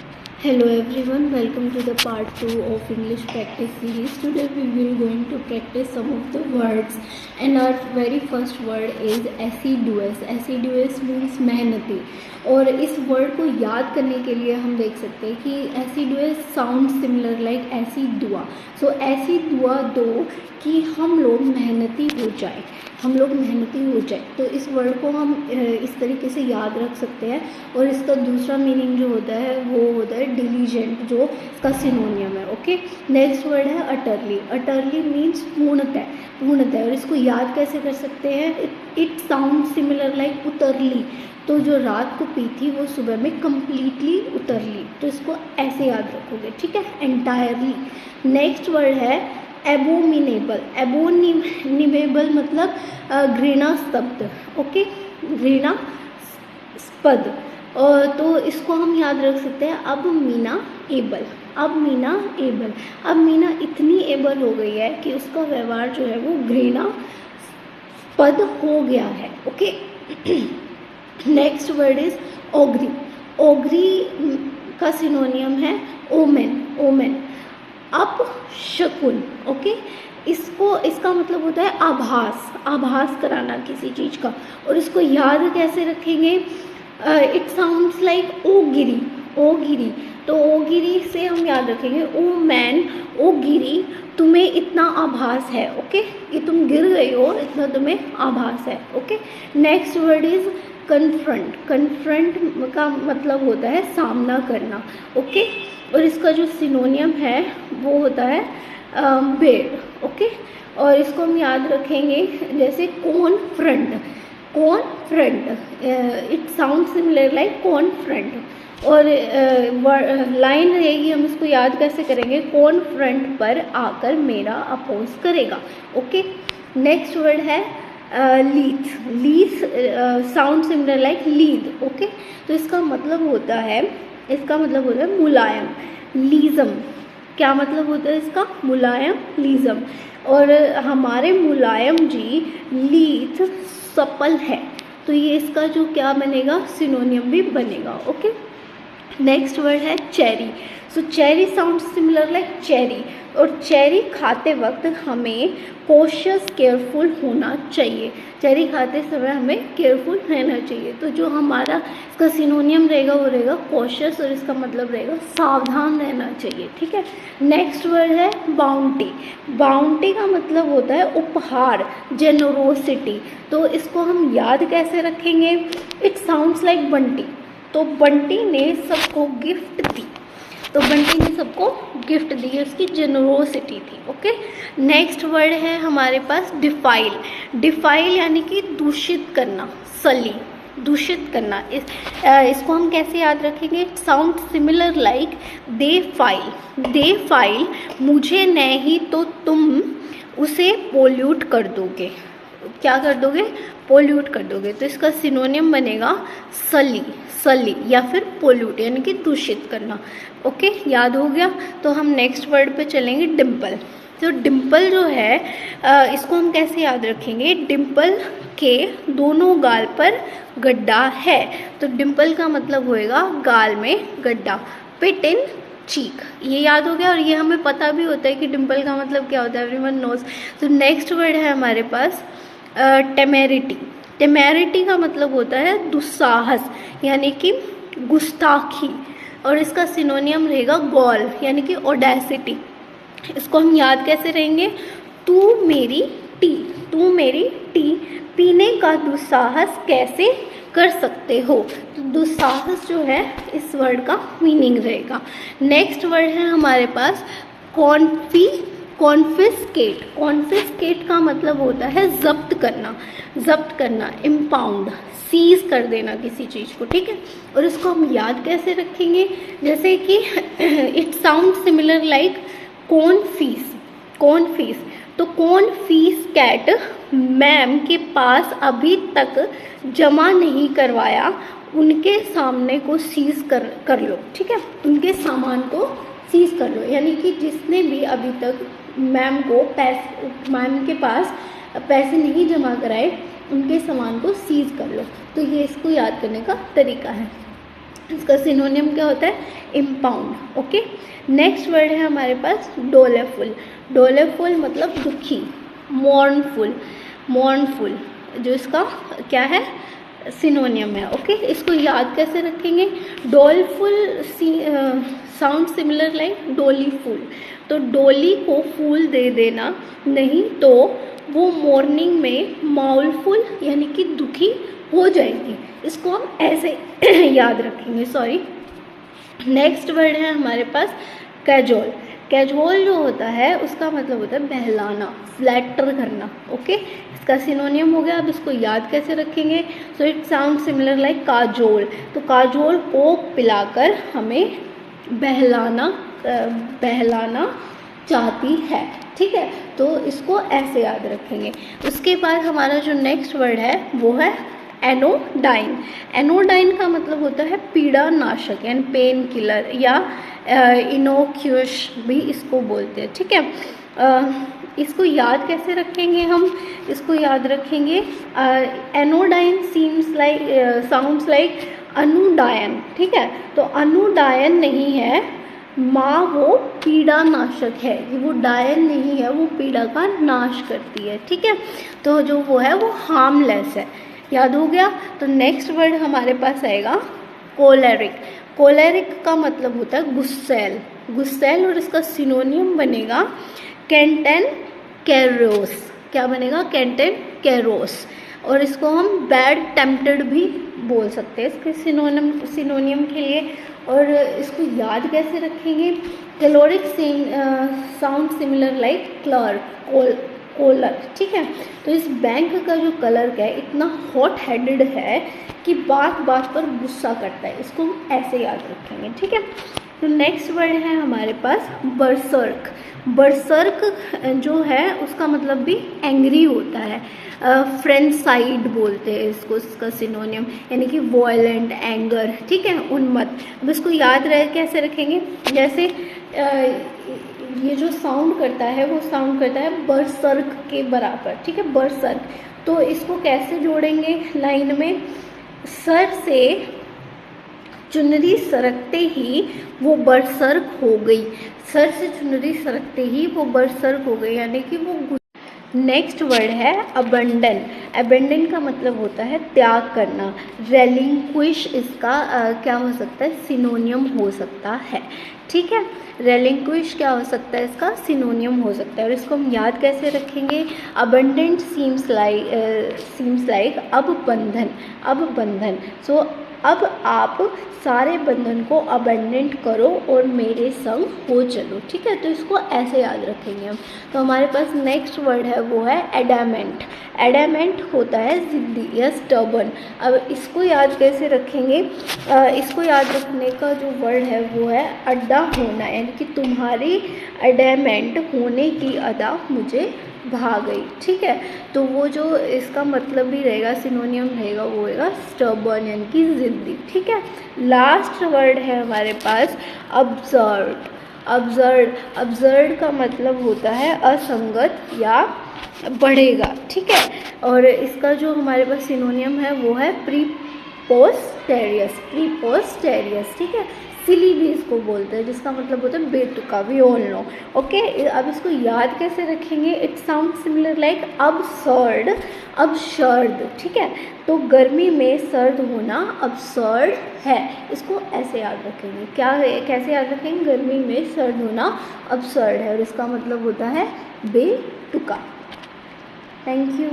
Hello everyone, welcome to the part 2 of English practice series. Today we will going to practice some of the words, and our very first word is assiduous. Assiduous means मेहनती, और इस word को याद करने के लिए हम देख सकते हैं कि assiduous sounds similar like ऐसी दुआ. So ऐसी दुआ दो कि हम लोग मेहनती हो जाए, हम लोग मेहनती हो जाए. तो इस वर्ड को हम इस तरीके से याद रख सकते हैं. और इसका दूसरा मीनिंग जो होता है वो होता है डिलीजेंट, जो इसका सिनोनियम है. ओके, नेक्स्ट वर्ड है अटरली. अटरली मीन्स पूर्णतः, पूर्णतः. और इसको याद कैसे कर सकते हैं? इट साउंड सिमिलर लाइक उतरली. तो जो रात को पी थी वो सुबह में कम्प्लीटली उतरली. तो इसको ऐसे याद रखोगे, ठीक है, एंटायरली. नेक्स्ट वर्ड है एबोमिनेबल. एबोनिमेबल मतलब घृणास्पद. ओके, घृणास्पद. और तो इसको हम याद रख सकते हैं अब मीना एबल. अब मीना एबल. अब मीना इतनी एबल हो गई है कि उसका व्यवहार जो है वो घृणास्पद हो गया है. Okay, next word is ogre. Ogre का सिनोनियम है ओमेन. ओमेन, अपशकुन. ओके, इसका मतलब होता है आभास, आभास कराना किसी चीज़ का. और इसको याद कैसे रखेंगे? इट साउंड्स लाइक ओ गिरी. ओ गिरी, तो ओ गिरी से हम याद रखेंगे ओ मैन, ओ गिरी, तुम्हें इतना आभास है. ओके, कि तुम गिर गई हो, इतना तुम्हें आभास है. Okay, next word is confront. Confront का मतलब होता है सामना करना. ओके, और इसका जो सिनोनियम है वो होता है बेड. ओके, और इसको हम याद रखेंगे जैसे confront. Confront, it sound similar like confront. और लाइन रहेगी, हम इसको याद कैसे करेंगे? कॉन्फ्रंट पर आकर मेरा अपोज करेगा. ओके, नेक्स्ट वर्ड है लीथ. लीथ साउंड सिमिलर लाइक लीद. ओके, तो इसका मतलब होता है मुलायम. लीजम, क्या मतलब होता है इसका? मुलायम, लीजम. और हमारे मुलायम जी लीथ सपल है. तो ये इसका जो क्या बनेगा? सिनोनियम भी बनेगा. ओके, नेक्स्ट वर्ड है cherry. So cherry sound similar like cherry. और चेरी खाते वक्त हमें कॉशियस, केयरफुल होना चाहिए. चेरी खाते समय हमें केयरफुल रहना चाहिए. तो जो हमारा इसका सिनोनियम रहेगा वो रहेगा कॉशियस, और इसका मतलब रहेगा सावधान रहना चाहिए. ठीक है, नेक्स्ट वर्ड है बाउंटी. बाउंटी का मतलब होता है उपहार, जेनरोसिटी. तो इसको हम याद कैसे रखेंगे? It sounds like Bunty. तो बंटी ने सबको गिफ्ट दी. तो बंटी ने सबको गिफ्ट दी, उसकी जेनरोसिटी थी. ओके, नेक्स्ट वर्ड है हमारे पास डिफाइल. डिफाइल यानी कि दूषित करना, सली, दूषित करना. इसको हम कैसे याद रखेंगे? It sound similar like they file. They file, मुझे नहीं तो तुम उसे पोल्यूट कर दोगे. क्या कर दोगे? पोल्यूट कर दोगे. तो इसका सिनोनियम बनेगा सली. सली या फिर पोल्यूट यानी कि दूषित करना. ओके, याद हो गया. तो हम नेक्स्ट वर्ड पे चलेंगे डिम्पल. तो डिम्पल जो है इसको हम कैसे याद रखेंगे? डिम्पल के दोनों गाल पर गड्ढा है. तो डिम्पल का मतलब होएगा गाल में गड्ढा. पिट इन चीक, ये याद हो गया. और ये हमें पता भी होता है कि डिम्पल का मतलब क्या होता है. Everyone knows. तो नेक्स्ट वर्ड है हमारे पास टेमेरिटी. टेमेरिटी का मतलब होता है दुस्साहस यानी कि गुस्ताखी. और इसका सिनोनियम रहेगा गॉल यानी कि ओडेसिटी. इसको हम याद कैसे रहेंगे? तू मेरी टी. तू मेरी टी पीने का दुस्साहस कैसे कर सकते हो. तो दुस्साहस जो है इस वर्ड का मीनिंग रहेगा. नेक्स्ट वर्ड है हमारे पास कॉन्फिस्केट. कॉन्फिस्केट का मतलब होता है जब्त करना. जब्त करना, इम्पाउंड, सीज कर देना किसी चीज़ को. ठीक है, और इसको हम याद कैसे रखेंगे? जैसे कि इट साउंड सिमिलर लाइक कॉन्फीस. कॉन्फीस, तो कॉन्फीस कैट मैम के पास अभी तक जमा नहीं करवाया, उनके सामने को सीज कर लो. ठीक है, उनके सामान को सीज कर लो यानी कि जिसने भी अभी तक मैम के पास पैसे नहीं जमा कराए, उनके सामान को सीज कर लो. तो ये इसको याद करने का तरीका है. इसका सिनोनियम क्या होता है, इम्पाउंड। ओके, नेक्स्ट वर्ड है हमारे पास डोलेफुल। डोलेफुल मतलब दुखी, मॉर्नफुल, मॉर्नफुल जो इसका क्या है, सिनोनियम है। ओके, इसको याद कैसे रखेंगे, डोलफुल साउंड सिमिलर लाइक डोली फूल, तो डोली को फूल दे देना, नहीं तो वो मॉर्निंग में माउलफुल यानी कि दुखी हो जाएगी। इसको हम ऐसे याद रखेंगे, सॉरी। नेक्स्ट वर्ड है हमारे पास कैजुअल। कैजुअल जो होता है उसका मतलब होता है बहलाना, फ्लैटर करना। ओके, इसका सिनोनियम हो गया। अब इसको याद कैसे रखेंगे, so it sound similar like Kajol, तो काजोल को पिलाकर हमें बहलाना चाहती है। ठीक है, तो इसको ऐसे याद रखेंगे। उसके बाद हमारा जो नेक्स्ट वर्ड है वो है एनोडाइन। एनोडाइन का मतलब होता है पीड़ा नाशक यानी पेन किलर, या इनोक्यूश भी इसको बोलते हैं। ठीक है, इसको याद कैसे रखेंगे हम, इसको याद रखेंगे एनोडाइन साउंड्स लाइक अनुडायन। ठीक है, तो अनुडायन नहीं है, माँ वो पीड़ा नाशक है, वो डायन नहीं है, वो पीड़ा का नाश करती है। ठीक है, तो जो वो है वो हार्मलेस है। याद हो गया। तो नेक्स्ट वर्ड हमारे पास आएगा कोलेरिक। कोलेरिक का मतलब होता है गुस्सैल, गुस्सैल, और इसका सिनोनियम बनेगा कैंटेन कैरोस। क्या बनेगा, कैंटेन कैरोस, और इसको हम बैड टेम्प्टेड भी बोल सकते हैं इसके सिनोनियम के लिए। और इसको याद कैसे रखेंगे, caloric sound similar like clerk, collar. ठीक है, तो इस बैंक का जो क्लर्क है इतना हॉट हेडेड है कि बात बात पर गुस्सा करता है, इसको हम ऐसे याद रखेंगे। ठीक है, तो नेक्स्ट वर्ड है हमारे पास बरसर्क। बरसर्क जो है उसका मतलब भी एंग्री होता है, फ्रेंडसाइड बोलते हैं इसको, इसका सिनोनियम यानी कि वॉयलेंट, एंगर। ठीक है, उन्मत्त। अब इसको याद रहे कैसे रखेंगे, जैसे ये जो साउंड करता है वो साउंड करता है बरसर्क के बराबर। ठीक है, बरसर्क, तो इसको कैसे जोड़ेंगे लाइन में, सर से चुनरी सरकते ही वो बरसर्क हो गई, सर से चुनरी सरकते ही वो बरसर्क हो गई, यानी कि वो। नेक्स्ट वर्ड है अबंडन। अबंडन का मतलब होता है त्याग करना। रेलिंक्विश इसका क्या हो सकता है, सिनोनियम हो सकता है। ठीक है, रेलिंक्विश क्या हो सकता है, इसका सिनोनियम हो सकता है। और इसको हम याद कैसे रखेंगे, अबंडेंट सीम्स लाइक अब बंधन। सो अब आप सारे बंधन को अबंडेंट करो और मेरे संग हो चलो। ठीक है, तो इसको ऐसे याद रखेंगे हम। तो हमारे पास नेक्स्ट वर्ड है वो है एडामेंट। एडामेंट होता है जिद्दी या स्टर्बन। अब इसको याद कैसे रखेंगे, इसको याद रखने का जो वर्ड है वो है अड्डा होना, यानी कि तुम्हारी एडामेंट होने की अदा मुझे भा गई। ठीक है, तो वो जो इसका मतलब भी रहेगा, सिनोनियम रहेगा, वो होगा स्टर्बन यानी कि जिद्दी। ठीक है, लास्ट वर्ड है हमारे पास अब्सर्ड। अब्सर्ड का मतलब होता है असंगत या बढ़ेगा। ठीक है, और इसका जो हमारे पास सिनोनियम है वो है प्रीपोस्टेरियस। ठीक है, सिली भी इसको बोलते हैं, जिसका मतलब होता है बेतुका, वी ऑल नो। ओके, अब इसको याद कैसे रखेंगे, it sound similar like absurd. ठीक है, तो गर्मी में सर्द होना अबसर्ड है, इसको ऐसे याद रखेंगे। क्या है, कैसे याद रखेंगे, गर्मी में सर्द होना अबसर्ड है, और इसका मतलब होता है बेतुका। Thank you.